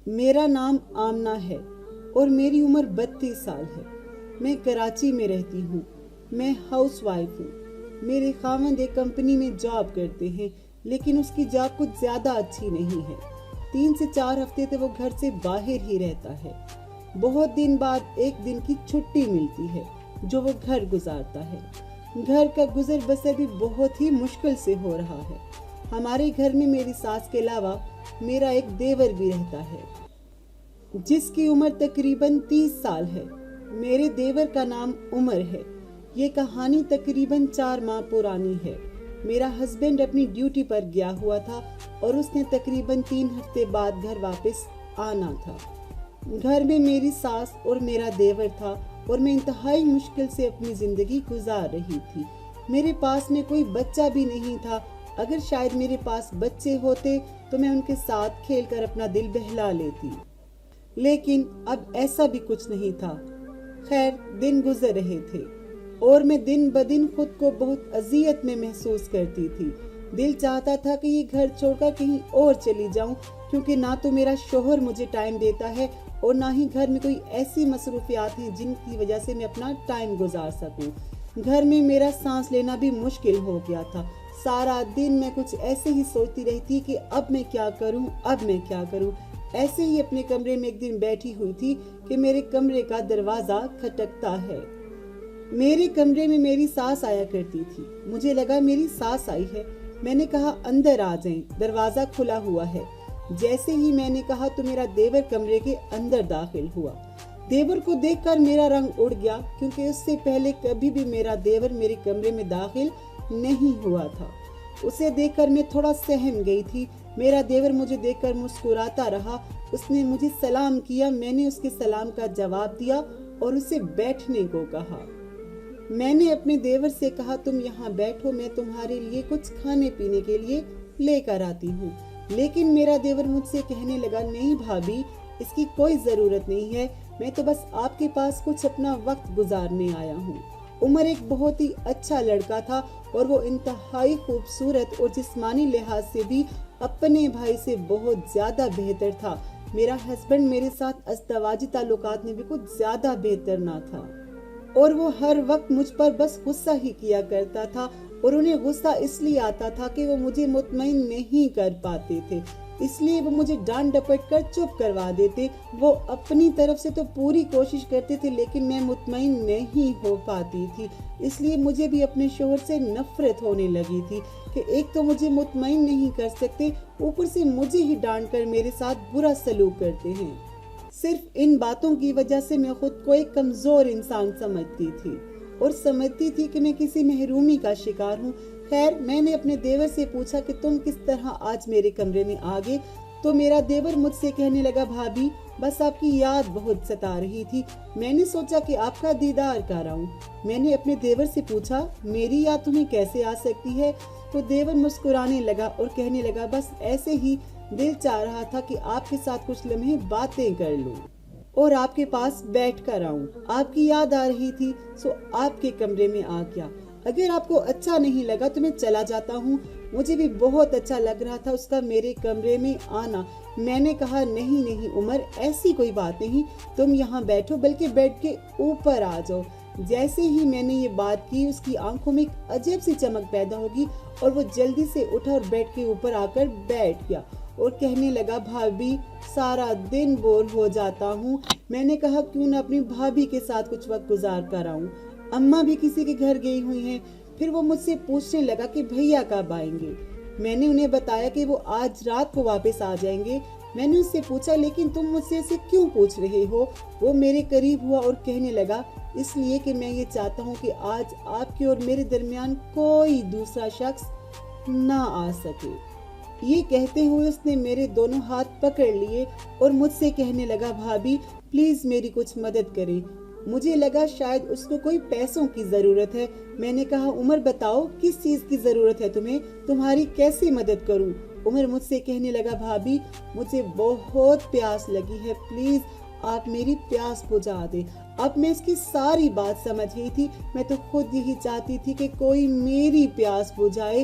میرا نام آمنہ ہے اور میری عمر 32 سال ہے۔ میں کراچی میں رہتی ہوں۔ میں ہاؤس وائف ہوں۔ میرے خاوند ایک کمپنی میں جاب کرتے ہیں، لیکن اس کی جاب کچھ زیادہ اچھی نہیں ہے۔ 3 سے 4 ہفتے تک وہ گھر سے باہر ہی رہتا ہے۔ بہت دن بعد ایک دن کی چھٹی ملتی ہے جو وہ گھر گزارتا ہے۔ گھر کا گزر بسر بھی بہت ہی مشکل سے ہو رہا ہے۔ ہمارے گھر میں میری ساس کے علاوہ میرا ایک دیور بھی رہتا ہے جس کی عمر تقریباً 30 سال ہے۔ میرے دیور کا نام عمر ہے۔ یہ کہانی تقریباً 4 ماہ پرانی ہے۔ میرا ہسبینڈ اپنی ڈیوٹی پر گیا ہوا تھا اور اس نے تقریباً 3 ہفتے بعد گھر واپس آنا تھا۔ گھر میں میری ساس اور میرا دیور تھا اور میں انتہائی مشکل سے اپنی زندگی گزار رہی تھی۔ میرے پاس میں کوئی بچہ بھی نہیں تھا۔ اگر شاید میرے پاس بچے ہوتے تو میں ان کے ساتھ کھیل کر اپنا دل بہلا لیتی، لیکن اب ایسا بھی کچھ نہیں تھا۔ خیر، دن گزر رہے تھے اور میں دن بدن خود کو بہت اذیت میں محسوس کرتی تھی۔ دل چاہتا تھا کہ یہ گھر چھوڑ کر کہیں اور چلی جاؤں، کیونکہ نہ تو میرا شوہر مجھے ٹائم دیتا ہے اور نہ ہی گھر میں کوئی ایسی مصروفیات ہیں جن کی وجہ سے میں اپنا ٹائم گزار سکوں۔ گھر میں میرا سانس لینا بھی مشکل ہو گیا تھا۔ سارا دن میں کچھ ایسے ہی سوچتی رہتی کہ اب میں کیا کروں۔ ایسے ہی اپنے کمرے میں ایک دن بیٹھی ہوئی تھی کہ میرے کمرے کا دروازہ کھٹکتا ہے۔ میرے کمرے میں میری ساس آیا کرتی تھی۔ مجھے لگا میری ساس آئی ہے۔ میں نے کہا اندر آ جائیں، دروازہ کھلا ہوا ہے۔ جیسے ہی میں نے کہا تو میرا دیور کمرے کے اندر داخل ہوا۔ دیور کو دیکھ کر میرا رنگ اڑ گیا، کیونکہ اس سے پہلے کبھی بھی میرا دیور میرے کمرے میں داخل نہیں ہوا تھا۔ اسے دیکھ کر میں تھوڑا سہم گئی تھی۔ میرا دیور مجھے دیکھ کر مسکراتا رہا۔ اس نے مجھے سلام کیا، میں نے اس کے سلام کا جواب دیا اور اسے بیٹھنے کو کہا۔ میں نے اپنے دیور سے کہا تم یہاں بیٹھو، میں تمہارے لیے کچھ کھانے پینے کے لیے لے کر آتی ہوں۔ لیکن میرا دیور مجھ سے کہنے لگا نہیں بھابی، اس کی کوئی ضرورت نہیں ہے، میں تو بس آپ کے پاس کچھ اپنا وقت گزارنے آیا ہوں۔ عمر ایک بہت ہی اچھا لڑکا تھا اور وہ انتہائی خوبصورت اور جسمانی لحاظ سے بھی اپنے بھائی سے بہت زیادہ بہتر تھا۔ میرا ہسبینڈ میرے ساتھ ازدواجی تعلقات میں بھی کچھ زیادہ بہتر نہ تھا اور وہ ہر وقت مجھ پر بس غصہ ہی کیا کرتا تھا، اور انہیں غصہ اس لیے آتا تھا کہ وہ مجھے مطمئن نہیں کر پاتے تھے، اس لیے وہ مجھے ڈانٹ ڈپٹ کر چپ کروا دیتے۔ وہ اپنی طرف سے تو پوری کوشش کرتے تھے لیکن میں مطمئن نہیں ہو پاتی تھی، اس لیے مجھے بھی اپنے شوہر سے نفرت ہونے لگی تھی کہ ایک تو مجھے مطمئن نہیں کر سکتے، اوپر سے مجھے ہی ڈانٹ کر میرے ساتھ برا سلوک کرتے ہیں۔ صرف ان باتوں کی وجہ سے میں خود کو ایک کمزور انسان سمجھتی تھی اور سمجھتی تھی کہ میں کسی محرومی کا شکار ہوں۔ خیر، میں نے اپنے دیور سے پوچھا کہ تم کس طرح آج میرے کمرے میں آ گئے، تو میرا دیور مجھ سے کہنے لگا بھابی بس آپ کی یاد بہت ستا رہی تھی، میں نے سوچا کہ آپ کا دیدار کراؤں۔ میں نے اپنے دیور سے پوچھا میری یاد تمہیں کیسے آ سکتی ہے، تو دیور مسکرانے لگا اور کہنے لگا بس ایسے ہی دل چاہ رہا تھا کہ آپ کے ساتھ کچھ لمحے باتیں کر لوں اور آپ کے پاس بیٹھ کر آؤں۔ آپ کی یاد آ رہی تھی سو آپ کے کمرے میں آ گیا۔ اگر آپ کو اچھا نہیں لگا تو میں چلا جاتا ہوں۔ مجھے بھی بہت اچھا لگ رہا تھا اس کا میرے کمرے میں آنا۔ میں نے کہا نہیں عمر، ایسی کوئی بات نہیں، تم یہاں بیٹھو بلکہ بیڈ کے اوپر آ جاؤ۔ جیسے ہی میں نے یہ بات کی اس کی آنکھوں میں ایک عجیب سی چمک پیدا ہوگی اور وہ جلدی سے اٹھا اور بیڈ کے اوپر آ کر بیٹھ گیا اور کہنے لگا بھابی سارا دن بور ہو جاتا ہوں۔ میں نے کہا کیوں نہ اپنی بھابی کے ساتھ کچھ وقت گزار کر آؤں، اماں بھی کسی کے گھر گئی ہوئی ہیں۔ پھر وہ مجھ سے پوچھنے لگا کہ بھیا کب آئیں گے۔ میں نے انہیں بتایا کہ وہ آج رات کو واپس آ جائیں گے۔ میں نے اس سے پوچھا لیکن تم مجھ سے ایسے کیوں پوچھ رہے ہو؟ وہ میرے قریب ہوا اور کہنے لگا اس لیے کہ میں یہ چاہتا ہوں کہ آج آپ کے اور میرے درمیان کوئی دوسرا شخص نہ آ سکے۔ یہ کہتے ہوئے اس نے میرے دونوں ہاتھ پکڑ لیے اور مجھ سے کہنے لگا بھابی پلیز میری کچھ مدد کریں۔ مجھے لگا شاید اس کو کوئی پیسوں کی ضرورت ہے۔ میں نے کہا عمر بتاؤ کس چیز کی ضرورت ہے تمہیں، تمہاری کیسی مدد کروں؟ عمر مجھ سے کہنے لگا بھابی مجھے بہت پیاس لگی ہے، پلیز آپ میری پیاس بجھا دیں۔ اب میں اس کی ساری بات سمجھ گئی تھی، میں تو خود یہی چاہتی تھی کہ کوئی میری پیاس بجھائے۔